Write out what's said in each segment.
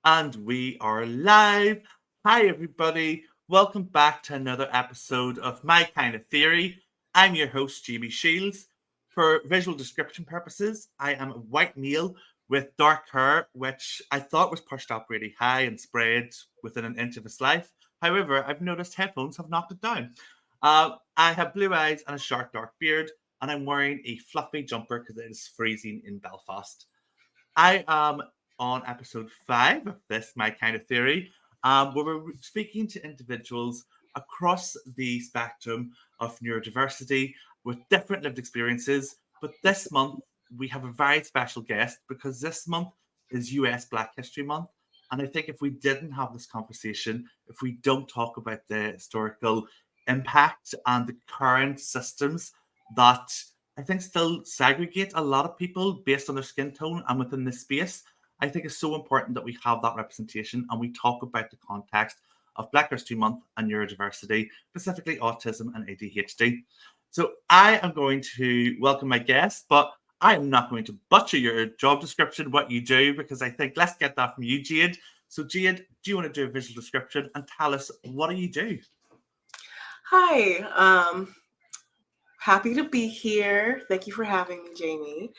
And we are live. Hi, everybody. Welcome back to another episode of My Kind of Theory. I'm your host, Jamie Shields. For visual description purposes, I am a white male with dark hair, which I thought was pushed up really high and sprayed within an inch of his life. However, I've noticed headphones have knocked it down. I have blue eyes and a short dark beard, and I'm wearing a fluffy jumper because it is freezing in Belfast. I am on episode 5 of this My Kind of Theory, where we're speaking to individuals across the spectrum of neurodiversity with different lived experiences. But this month, we have a very special guest because this month is US Black History Month. And I think if we didn't have this conversation, if we don't talk about the historical impact and the current systems that I think still segregate a lot of people based on their skin tone and within this space. I think it's so important that we have that representation and we talk about the context of Black History Month and neurodiversity, specifically autism and ADHD. So I am going to welcome my guest, but I am not going to butcher your job description, what you do, because I think let's get that from you, Jade. So, Jade, do you want to do a visual description and tell us what do you do? Hi, happy to be here. Thank you for having me, Jamie.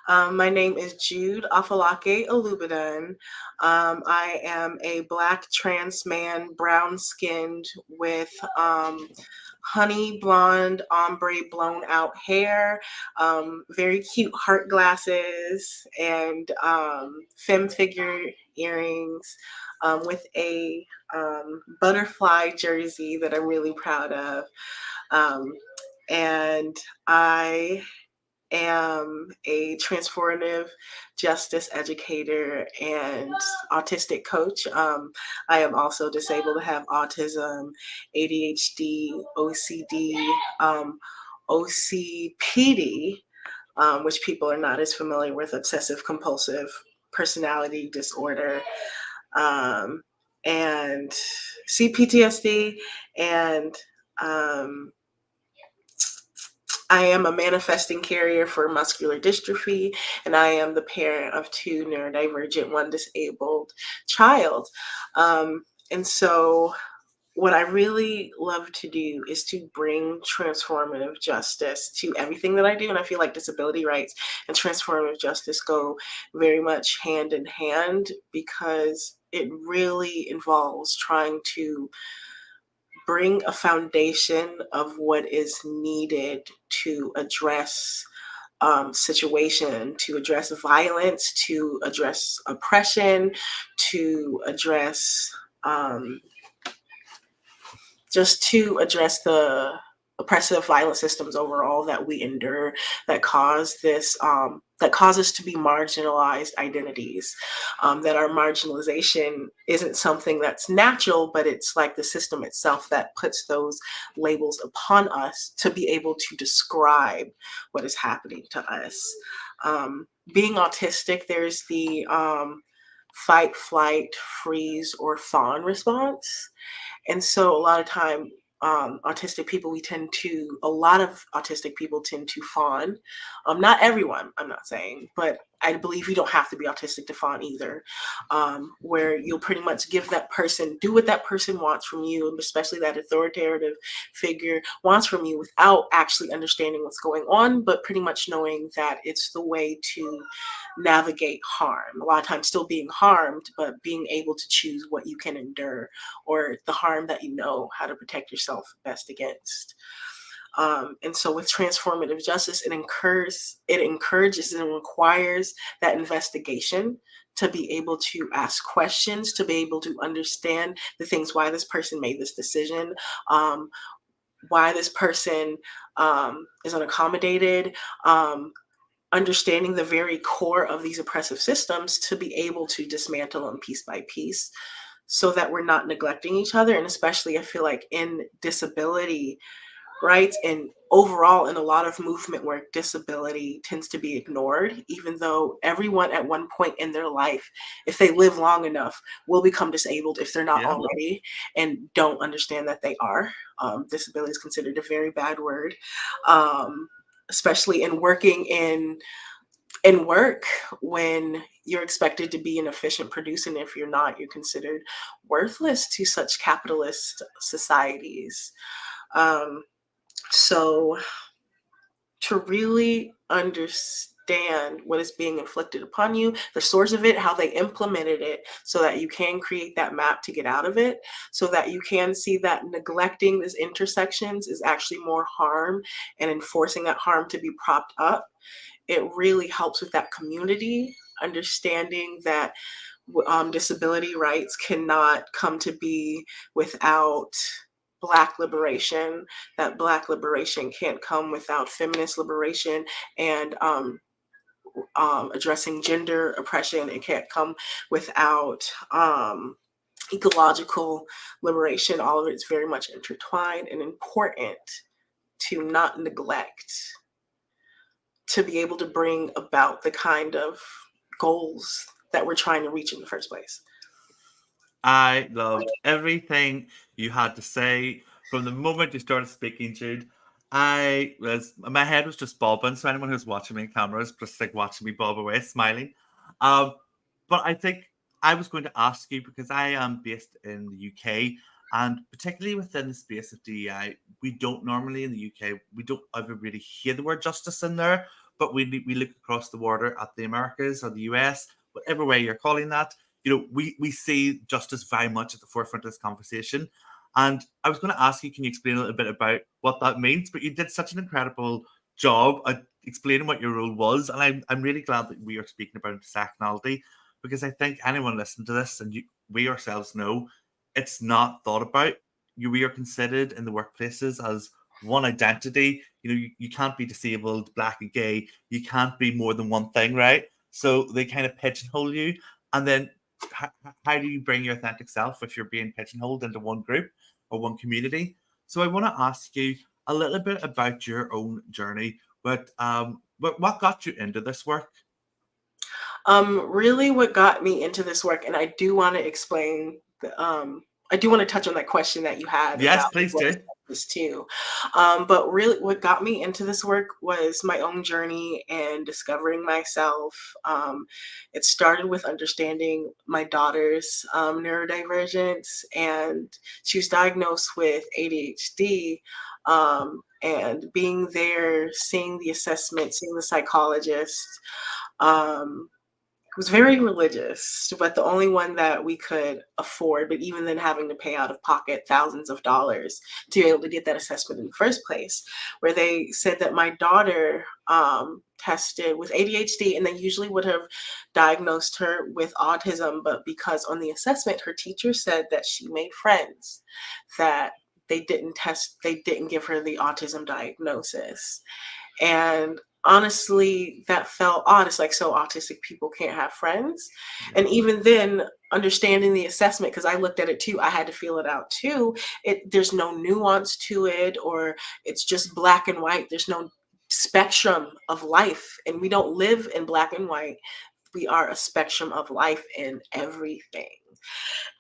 My name is Jude Afolake Olubodun. I am a Black trans man, brown skinned with honey blonde, ombre blown out hair, very cute heart glasses, and femme figure earrings with a butterfly jersey that I'm really proud of. Um, and I am a transformative justice educator and autistic coach. I am also disabled to have autism, ADHD, OCD, OCPD, which people are not as familiar with, obsessive compulsive personality disorder, um, and CPTSD, and I am a manifesting carrier for muscular dystrophy, and I am the parent of 2 neurodivergent, 1 disabled child. And so, what I really love to do is to bring transformative justice to everything that I do. And I feel like disability rights and transformative justice go very much hand in hand because it really involves trying to bring a foundation of what is needed to address situation, to address violence, to address oppression, to address just to address the oppressive violent systems overall that we endure that cause this that cause us to be marginalized identities, that our marginalization isn't something that's natural, but it's like the system itself that puts those labels upon us to be able to describe what is happening to us. Being autistic, there's the fight, flight, freeze, or fawn response. And so a lot of time, a lot of autistic people tend to fawn. Not everyone, I'm not saying, but I believe you don't have to be autistic to fawn either, where you'll pretty much do what that person wants from you, especially that authoritative figure wants from you without actually understanding what's going on, but pretty much knowing that it's the way to navigate harm. A lot of times still being harmed, but being able to choose what you can endure or the harm that you know how to protect yourself best against. And so with transformative justice, it encourages and requires that investigation to be able to ask questions, to be able to understand the things, why this person made this decision, why this person is unaccommodated, understanding the very core of these oppressive systems to be able to dismantle them piece by piece so that we're not neglecting each other. And especially, I feel like in disability rights and overall in a lot of movement work, disability tends to be ignored, even though everyone at one point in their life, if they live long enough, will become disabled if they're not Yeah. already and don't understand that they are. Disability is considered a very bad word, especially in working in in work, when you're expected to be an efficient producer, and if you're not, you're considered worthless to such capitalist societies. Um, so to really understand what is being inflicted upon you, the source of it, how they implemented it, so that you can create that map to get out of it, so that you can see that neglecting these intersections is actually more harm, and enforcing that harm to be propped up. It really helps with that community understanding that disability rights cannot come to be without Black liberation, that Black liberation can't come without feminist liberation, and addressing gender oppression. It can't come without ecological liberation. All of it is very much intertwined and important to not neglect, to be able to bring about the kind of goals that we're trying to reach in the first place. I loved everything you had to say from the moment you started speaking, Jude. My head was just bobbing. So anyone who's watching me on camera is just like watching me bob away, smiling. Um, but I think I was going to ask you because I am based in the UK, and particularly within the space of DEI, we don't normally in the UK we don't ever really hear the word justice in there, but we look across the water at the Americas or the US, whatever way you're calling that. We see justice very much at the forefront of this conversation. And I was going to ask you, can you explain a little bit about what that means? But you did such an incredible job at explaining what your role was. And I'm really glad that we are speaking about intersectionality, because I think anyone listening to this, and we ourselves know, it's not thought about. We are considered in the workplaces as one identity. You can't be disabled, black and gay. You can't be more than one thing, right? So they kind of pigeonhole you. And then how do you bring your authentic self if you're being pigeonholed into one group or one community? So I want to ask you a little bit about your own journey. What got you into this work? Really, what got me into this work, and I do want to explain. I do want to touch on that question that you had Yes, about please what do. is this too. But really, what got me into this work was my own journey and discovering myself. It started with understanding my daughter's neurodivergence, and she was diagnosed with ADHD. And being there, seeing the assessment, seeing the psychologist. Um, was very religious, but the only one that we could afford, but even then having to pay out of pocket thousands of dollars to be able to get that assessment in the first place, where they said that my daughter tested with ADHD, and they usually would have diagnosed her with autism, but because on the assessment, her teacher said that she made friends, that they didn't give her the autism diagnosis. And honestly, that felt odd. It's like, so autistic people can't have friends. And even then, understanding the assessment, because I looked at it too, I had to feel it out too. There's no nuance to it, or it's just black and white. There's no spectrum of life. And we don't live in black and white. We are a spectrum of life in everything.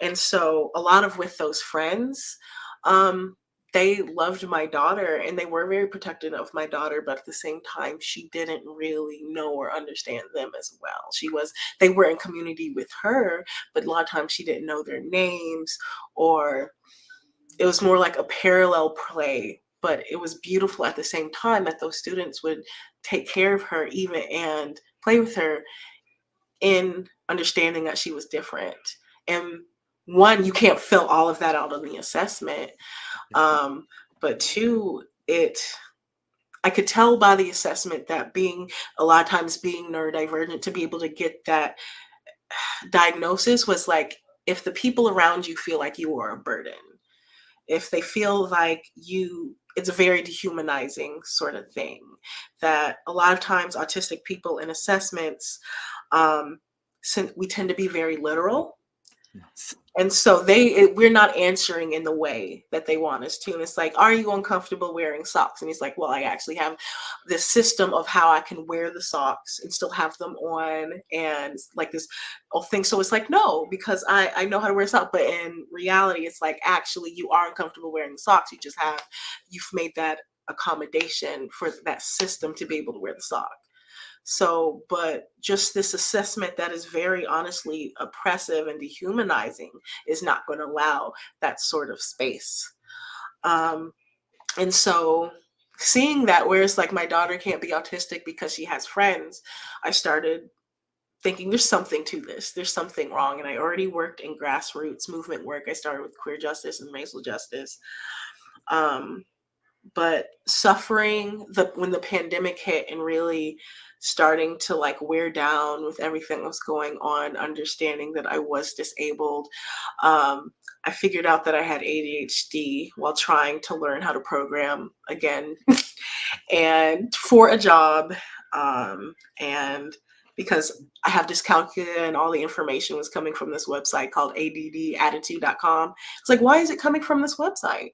And so a lot of with those friends, um, they loved my daughter and they were very protective of my daughter, but at the same time, she didn't really know or understand them as well. They were in community with her, but a lot of times she didn't know their names, or it was more like a parallel play. But it was beautiful at the same time that those students would take care of her even and play with her in understanding that she was different. And one, you can't fill all of that out on the assessment. Um, but two, I could tell by the assessment that being a lot of times being neurodivergent, to be able to get that diagnosis was like, if the people around you feel like you are a burden, if they feel like it's a very dehumanizing sort of thing, that a lot of times autistic people in assessments, we tend to be very literal. Yes. And so we're not answering in the way that they want us to. And it's like, are you uncomfortable wearing socks? And he's like, well, I actually have this system of how I can wear the socks and still have them on. And like this whole thing. So it's like, no, because I know how to wear socks. But in reality, it's like, actually, you are uncomfortable wearing socks. You've made that accommodation for that system to be able to wear the sock. So, but just this assessment that is very honestly oppressive and dehumanizing is not going to allow that sort of space. Um, and so seeing that where it's like my daughter can't be autistic because she has friends, I started thinking there's something to this. There's something wrong. And I already worked in grassroots movement work. I started with queer justice and racial justice. Um, but suffering when the pandemic hit and really starting to like wear down with everything that was going on, understanding that I was disabled, I figured out that I had ADHD while trying to learn how to program again and for a job. And because I have dyscalculia and all the information was coming from this website called addattitude.com. It's like, why is it coming from this website?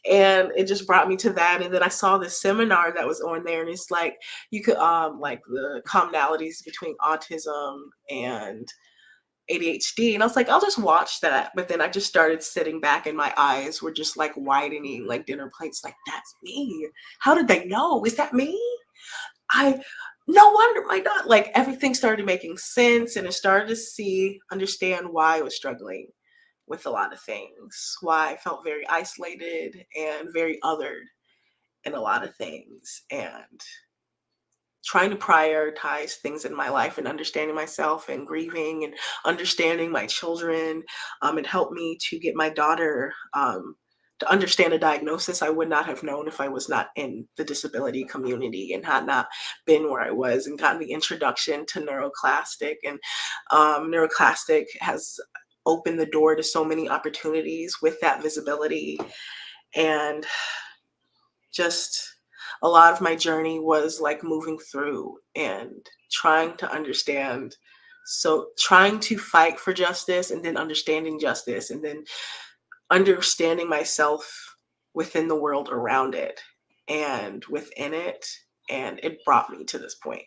And it just brought me to that. And then I saw this seminar that was on there, and it's like you could like the commonalities between autism and ADHD. And I was like, I'll just watch that. But then I just started sitting back and my eyes were just like widening like dinner plates. Like, that's me. How did they know? Is that me? I no wonder my daughter, like everything started making sense, and I started to understand why I was struggling with a lot of things, why I felt very isolated and very othered in a lot of things, and trying to prioritize things in my life and understanding myself and grieving and understanding my children. It helped me to get my daughter to understand a diagnosis I would not have known if I was not in the disability community and had not been where I was and gotten the introduction to neuroclastic. And neuroclastic has opened the door to so many opportunities with that visibility. And just a lot of my journey was like moving through and trying to understand. So trying to fight for justice and then understanding justice and then understanding myself within the world around it and within it. And it brought me to this point.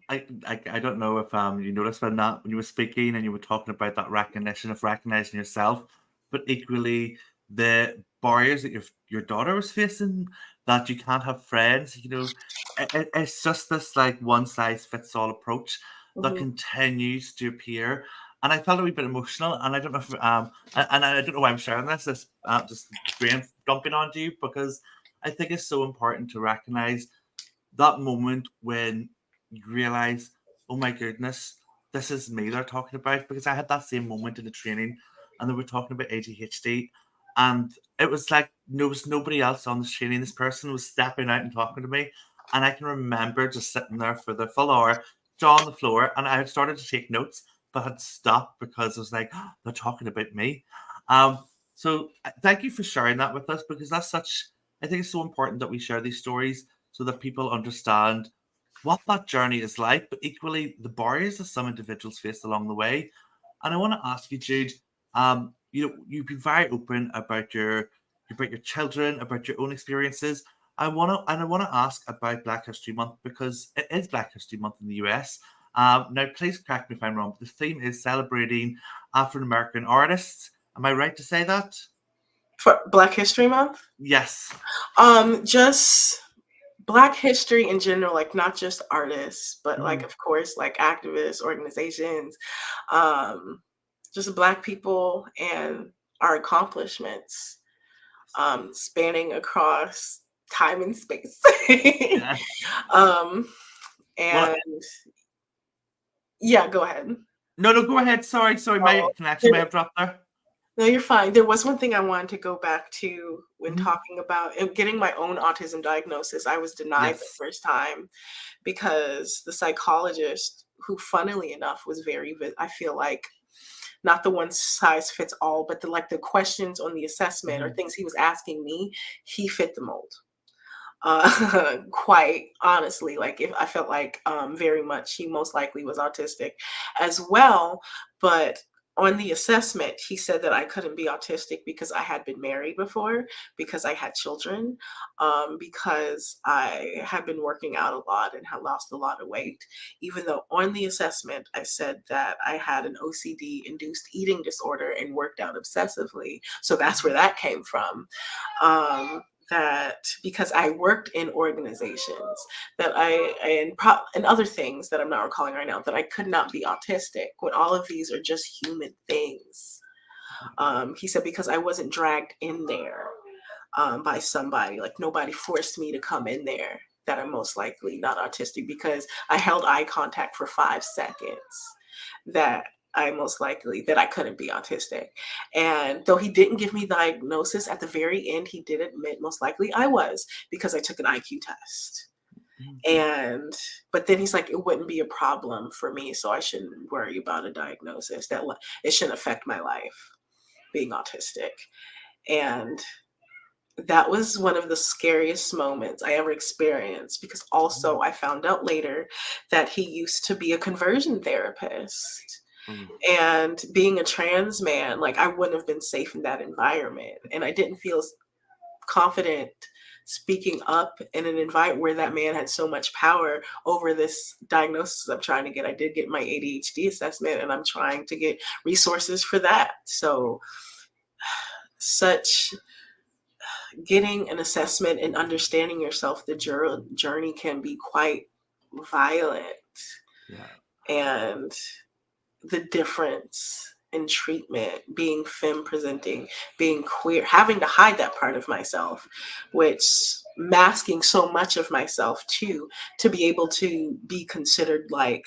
I don't know if you noticed when you were speaking and you were talking about that recognition of recognizing yourself, but equally the barriers that your daughter was facing, that you can't have friends. It's just this like one size fits all approach that Mhm. continues to appear. And I felt a wee bit emotional, and I don't know if and I don't know why I'm sharing this. This just brain dumping onto you because I think it's so important to recognize that moment when you realize, oh my goodness, this is me they're talking about. Because I had that same moment in the training and they were talking about ADHD. And it was like there was nobody else on the training. This person was stepping out and talking to me. And I can remember just sitting there for the full hour, jaw on the floor, and I had started to take notes, but had stopped because I was like, oh, they're talking about me. So thank you for sharing that with us because that's such, I think it's so important that we share these stories so that people understand what that journey is like, but equally the barriers that some individuals face along the way. And I want to ask you, Jude, you've been very open about your children, about your own experiences. I want to ask about Black History Month because it is Black History Month in the US. Now, please correct me if I'm wrong. But the theme is celebrating African American artists. Am I right to say that? For Black History Month? Yes. Just Black history in general, like not just artists, but like Mhm. of course like activists, organizations, um, just Black people and our accomplishments, spanning across time and space. Yeah. um, Well, and yeah, go ahead. no, go ahead. Sorry, my Oh, connection may there- have dropped there. no, you're fine. There was one thing I wanted to go back to when Mhm. talking about getting my own autism diagnosis. I was denied the Yes. first time because the psychologist, who funnily enough was I feel like not the one size fits all, but the questions on the assessment or Mhm. things he was asking me, he fit the mold. Quite honestly, like if I felt like very much he most likely was autistic as well. But on the assessment, he said that I couldn't be autistic because I had been married before, because I had children, because I had been working out a lot and had lost a lot of weight. Even though on the assessment, I said that I had an OCD induced eating disorder and worked out obsessively. So that's where that came from. Um, that because I worked in organizations that and other things that I'm not recalling right now, that I could not be autistic when all of these are just human things. He said because I wasn't dragged in there by somebody, like nobody forced me to come in there, that I'm most likely not autistic because I held eye contact for 5 seconds, that I most likely that I couldn't be autistic. And though he didn't give me the diagnosis at the very end, he did admit most likely I was because I took an IQ test. And but then he's like, it wouldn't be a problem for me, so I shouldn't worry about a diagnosis. That it shouldn't affect my life being autistic. And that was one of the scariest moments I ever experienced because also I found out later that he used to be a conversion therapist. And being a trans man, like I wouldn't have been safe in that environment. And I didn't feel confident speaking up in an environment where that man had so much power over this diagnosis I'm trying to get. I did get my ADHD assessment and I'm trying to get resources for that. So such getting an assessment and understanding yourself, the journey can be quite violent. Yeah. And the difference in treatment, being femme presenting, being queer, having to hide that part of myself, which masking so much of myself too, to be able to be considered like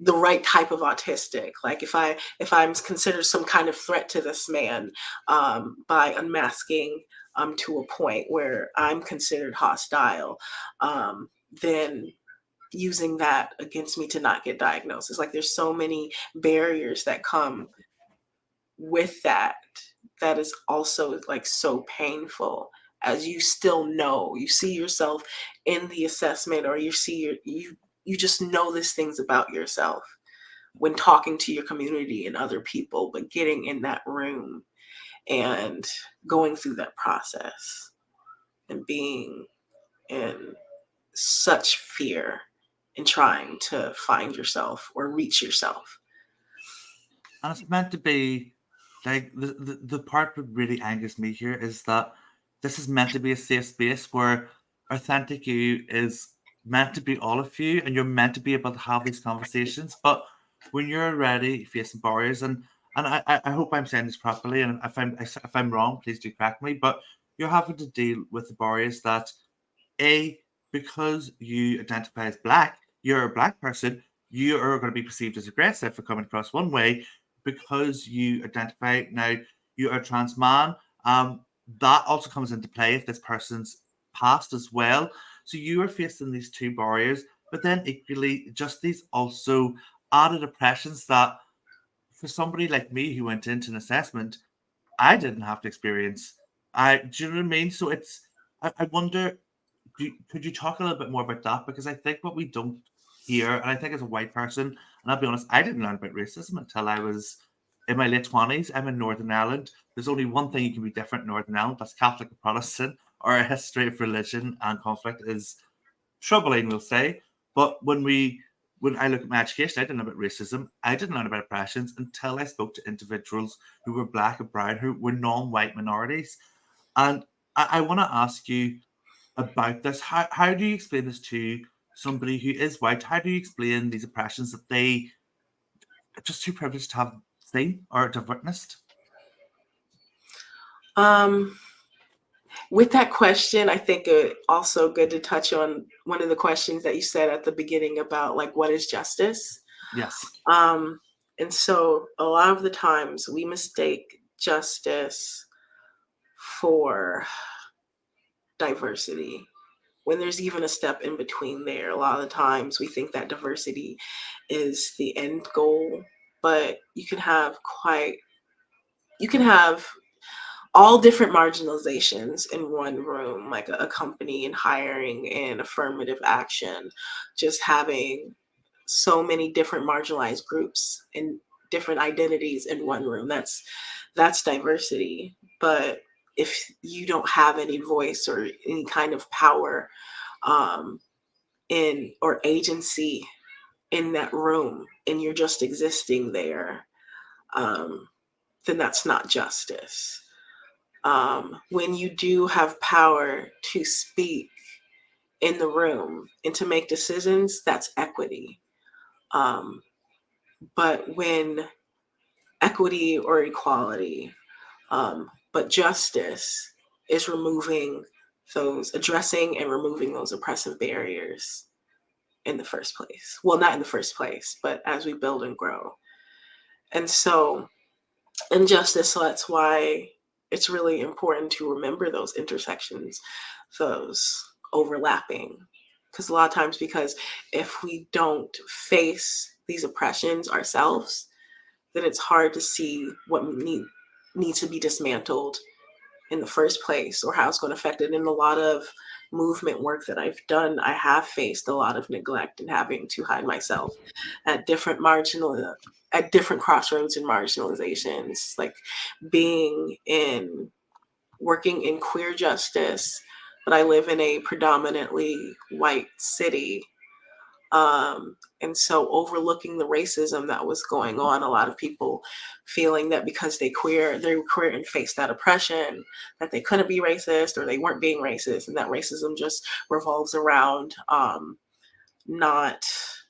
the right type of autistic. Like if I'm considered some kind of threat to this man by unmasking to a point where I'm considered hostile, then using that against me to not get diagnosis. Like there's so many barriers that come with that, that is also like so painful, as you still know, you see yourself in the assessment, or you see you just know these things about yourself when talking to your community and other people, but getting in that room and going through that process and being in such fear and trying to find yourself or reach yourself. And it's meant to be like the part that really angers me here is that this is meant to be a safe space where authentic you is meant to be all of you and you're meant to be able to have these conversations. But when you're already facing barriers, and I hope I'm saying this properly, and if I'm wrong, please do correct me, but you're having to deal with the barriers that a, because you identify as black, you're a black person, you are going to be perceived as aggressive for coming across one way. Because you identify now, you are a trans man. That also comes into play if this person's past as well. So you are facing these two barriers, but then equally, just these also added oppressions that for somebody like me who went into an assessment, I didn't have to experience. Do you know what I mean? So I wonder, could you talk a little bit more about that? Because I think what we don't hear, and I think as a white person, and I'll be honest, I didn't learn about racism until I was in my late 20s. I'm in Northern Ireland. There's only one thing you can be different in Northern Ireland, that's Catholic or Protestant. Our history of religion and conflict is troubling, we'll say. But when I look at my education, I didn't know about racism. I didn't learn about oppressions until I spoke to individuals who were black and brown, who were non-white minorities. And I want to ask you about this. How do you explain this to somebody who is white? How do you explain these oppressions that they are just too privileged to have seen or to have witnessed? Um, with that question, I think it also good to touch on one of the questions that you said at the beginning about like what is justice. Yes. Um, and so a lot of the times we mistake justice for diversity when there's even a step in between there. A lot of the times we think that diversity is the end goal, but you can have all different marginalizations in one room, like a company and hiring and affirmative action, just having so many different marginalized groups and different identities in one room. That's diversity. But if you don't have any voice or any kind of power um, in or agency in that room, and you're just existing there, um, then that's not justice. when you do have power to speak in the room and to make decisions, that's equity. But when equity or equality, but justice is addressing and removing those oppressive barriers in the first place. Well, not in the first place, but as we build and grow. And so, injustice, so that's why it's really important to remember those intersections, those overlapping. Because a lot of times, because if we don't face these oppressions ourselves, then it's hard to see what needs to be dismantled in the first place, or how it's going to affect it. In a lot of movement work that I've done, I have faced a lot of neglect and having to hide myself at different crossroads and marginalizations, like working in queer justice, but I live in a predominantly white city. And so overlooking the racism that was going on, a lot of people feeling that because they were queer and faced that oppression, that they couldn't be racist or they weren't being racist, and that racism just revolves around not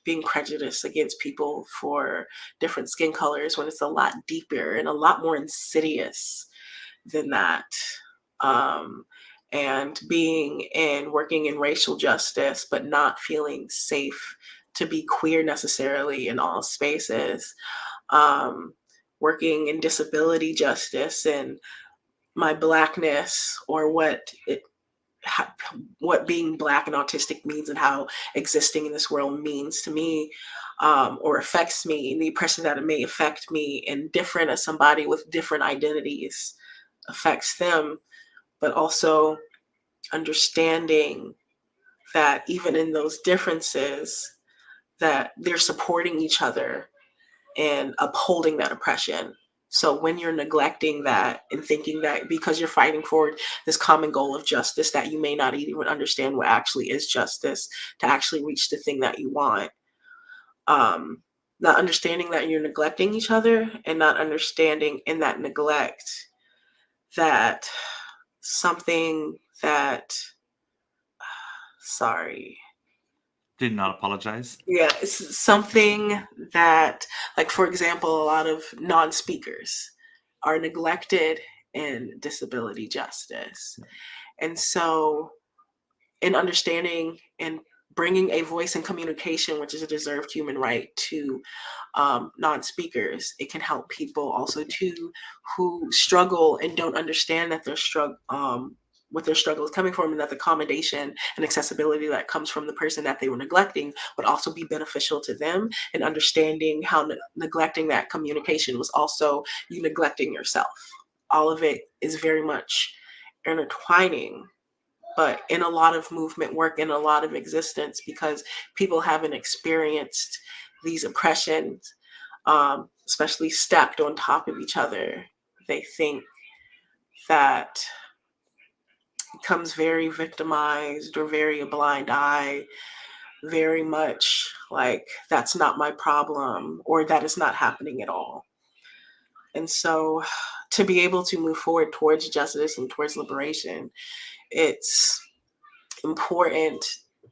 being prejudiced against people for different skin colors, when it's a lot deeper and a lot more insidious than that. And working in racial justice, but not feeling safe to be queer necessarily in all spaces. Working in disability justice and my Blackness, or what being Black and autistic means, and how existing in this world means to me, or affects me, and the oppression that it may affect me, and different as somebody with different identities affects them, but also understanding that even in those differences, that they're supporting each other and upholding that oppression. So when you're neglecting that and thinking that because you're fighting for this common goal of justice, that you may not even understand what actually is justice to actually reach the thing that you want. Not understanding that you're neglecting each other, and not understanding in that neglect that something that, sorry. Did not apologize. Yeah, it's something that, like, for example, a lot of non-speakers are neglected in disability justice. And so in understanding and bringing a voice and communication, which is a deserved human right, to non-speakers, it can help people also too who struggle and don't understand that what their struggle is coming from, and that the accommodation and accessibility that comes from the person that they were neglecting would also be beneficial to them, and understanding how neglecting that communication was also you neglecting yourself. All of it is very much intertwining, but in a lot of movement work, in a lot of existence, because people haven't experienced these oppressions, especially stacked on top of each other, they think that becomes very victimized, or very a blind eye, very much like that's not my problem, or that is not happening at all. And so to be able to move forward towards justice and towards liberation, it's important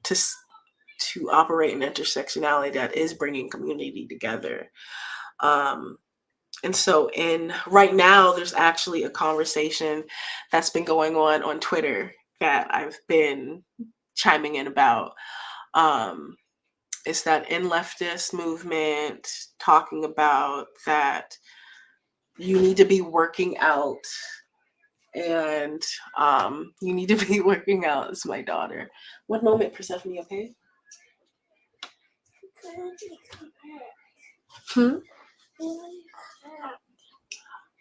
to operate an intersectionality that is bringing community together. And so right now, there's actually a conversation that's been going on Twitter that I've been chiming in about. It's that in leftist movement talking about that you need to be working out, and you need to be working out. It's my daughter. One moment, Persephone, okay?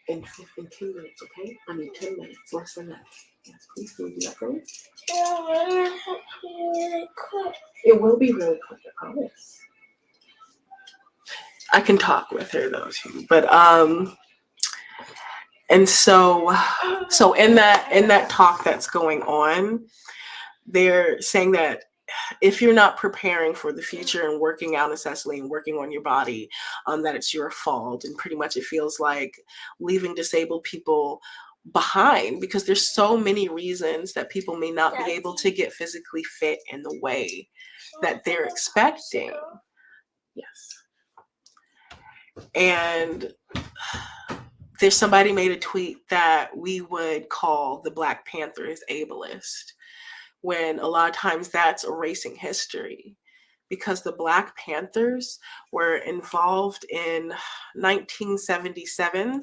In 10 minutes, okay? I need 10 minutes, less than that. Yes, please, can you do that for me? It will be really quick, I promise. I can talk with her though too, but and so in that talk that's going on, they're saying that if you're not preparing for the future and working out incessantly and working on your body, that it's your fault. And pretty much it feels like leaving disabled people behind, because there's so many reasons that people may not be able to get physically fit in the way that they're expecting. Yes. And there's somebody made a tweet that we would call the Black Panthers ableist, when a lot of times that's erasing history, because the Black Panthers were involved in 1977,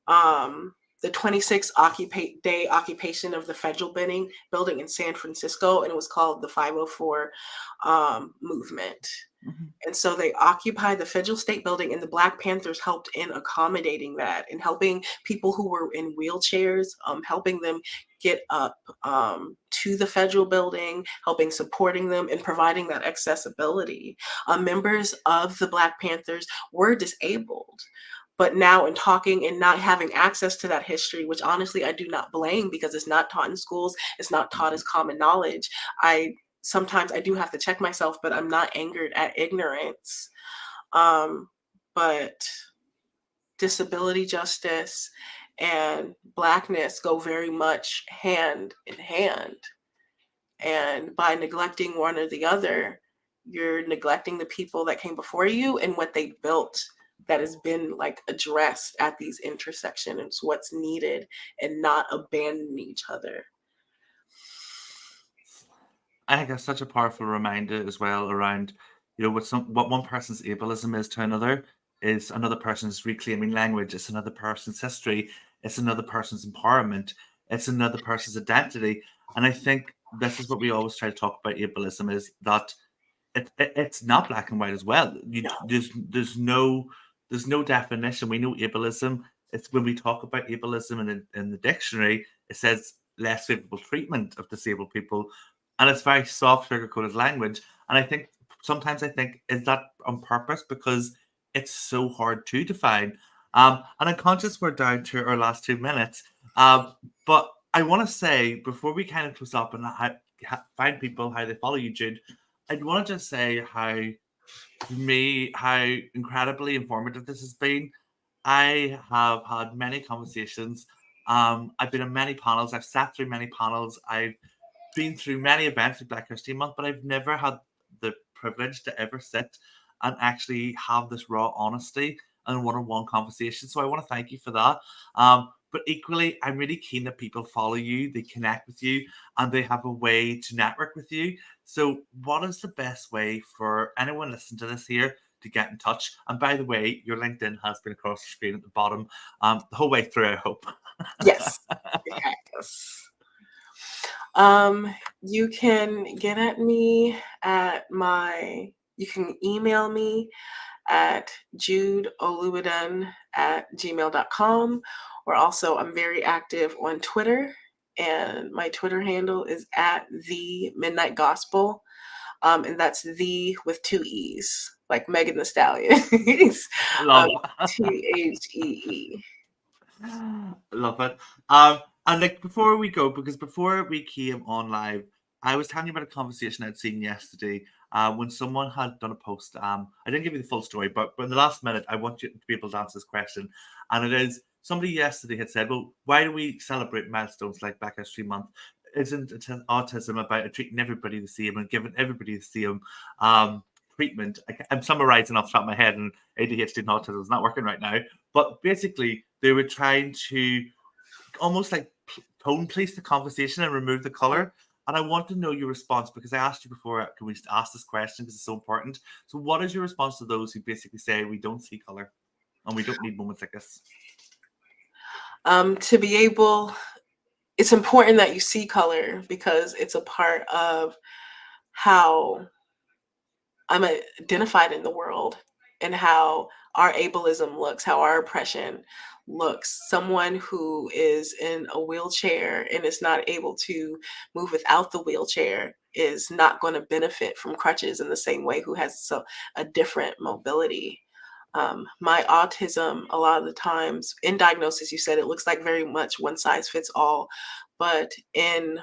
the 26th day occupation of the federal building in San Francisco, and it was called the 504 movement. Mhm. And so they occupied the federal state building, and the Black Panthers helped in accommodating that and helping people who were in wheelchairs, helping them get up to the federal building, supporting them, and providing that accessibility. Members of the Black Panthers were disabled. But now, in talking and not having access to that history, which honestly I do not blame, because it's not taught in schools, it's not taught as common knowledge. Sometimes I do have to check myself, but I'm not angered at ignorance. But disability justice and Blackness go very much hand in hand. And by neglecting one or the other, you're neglecting the people that came before you and what they built that has been like addressed at these intersections, what's needed, and not abandoning each other. I think that's such a powerful reminder as well around, what one person's ableism is to another is another person's reclaiming language. It's another person's history. It's another person's empowerment. It's another person's identity. And I think this is what we always try to talk about ableism, is that it's not black and white as well. No. There's no definition. We know ableism. It's when we talk about ableism in the dictionary, it says less favorable treatment of disabled people, and it's very soft, sugar-coated language. And I think is that on purpose because it's so hard to define. And I'm conscious we're down to our last 2 minutes. But I want to say before we kind of close up and find people how they follow you, Jude, I'd want to just say how incredibly informative this has been. I have had many conversations. I've been on many panels. I've sat through many panels. I've been through many events with Black History Month, but I've never had the privilege to ever sit and actually have this raw honesty and one-on-one conversation. So I want to thank you for that. But equally, I'm really keen that people follow you, they connect with you, and they have a way to network with you. So what is the best way for anyone listening to this here to get in touch? And by the way, your LinkedIn has been across the screen at the bottom the whole way through, I hope. Yes. Yes. You can get at me you can email me at judeolubodun@gmail.com, or also I'm very active on Twitter, and my Twitter handle is at the Midnight Gospel, and that's the with 2 E's, like Megan Thee Stallion. Love THEE. Love it. And like before we go, because before we came on live, I was telling you about a conversation I'd seen yesterday when someone had done a post. I didn't give you the full story, but in the last minute, I want you to be able to answer this question. And it is somebody yesterday had said, well, why do we celebrate milestones like Black History Month? Isn't autism about treating everybody the same and giving everybody the same treatment? I'm summarizing off the top of my head, and ADHD and autism is not working right now. But basically, they were trying to almost like tone police the conversation and remove the color. And I want to know your response because I asked you before, can we ask this question because it's so important? So what is your response to those who basically say we don't see color and we don't need moments like this? It's important that you see color because it's a part of how I'm identified in the world and how our ableism looks, how our oppression looks. Someone who is in a wheelchair and is not able to move without the wheelchair is not going to benefit from crutches in the same way who has a different mobility. My autism, a lot of the times in diagnosis, you said it looks like very much one size fits all, but in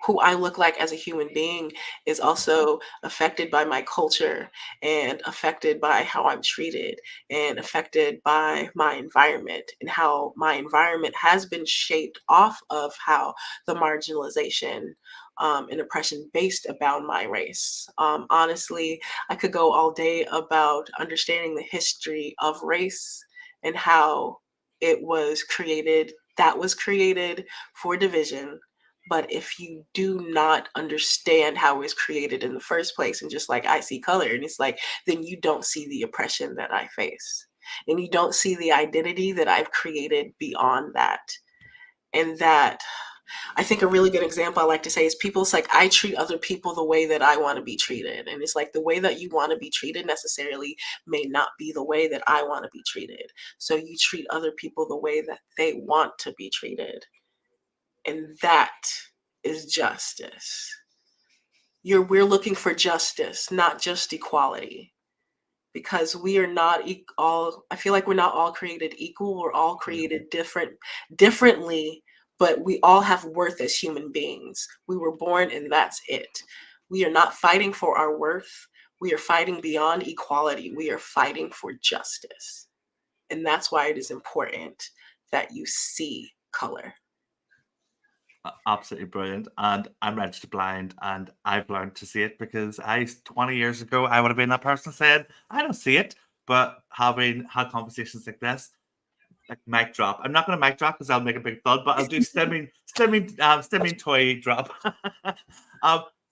who I look like as a human being is also affected by my culture and affected by how I'm treated and affected by my environment and how my environment has been shaped off of how the marginalization and oppression based about my race. Honestly, I could go all day about understanding the history of race and how it was created, that was created for division. But if you do not understand how it was created in the first place, and just like I see color, and it's like, then you don't see the oppression that I face. And you don't see the identity that I've created beyond that. And that, I think a really good example I like to say is it's like, I treat other people the way that I want to be treated. And it's like the way that you want to be treated necessarily may not be the way that I want to be treated. So you treat other people the way that they want to be treated. And that is justice. We're looking for justice, not just equality. Because we are not all, I feel like we're not all created equal. We're all created differently, but we all have worth as human beings. We were born and that's it. We are not fighting for our worth. We are fighting beyond equality. We are fighting for justice. And that's why it is important that you see color. Absolutely brilliant. And I'm registered blind, and I've learned to see it because 20 years ago, I would have been that person saying, I don't see it. But having had conversations like this, like mic drop. I'm not going to mic drop because I'll make a big thud, but I'll do stimming toy drop.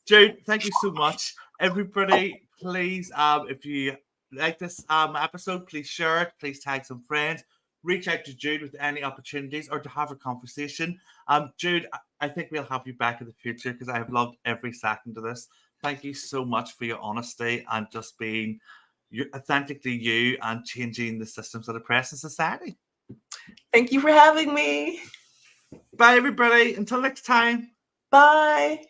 Jude, thank you so much. Everybody, please, if you like this episode, please share it. Please tag some friends. Reach out to Jude with any opportunities or to have a conversation. Jude, I think we'll have you back in the future because I have loved every second of this. Thank you so much for your honesty and just being authentically you and changing the systems that oppress in society. Thank you for having me. Bye, everybody. Until next time. Bye.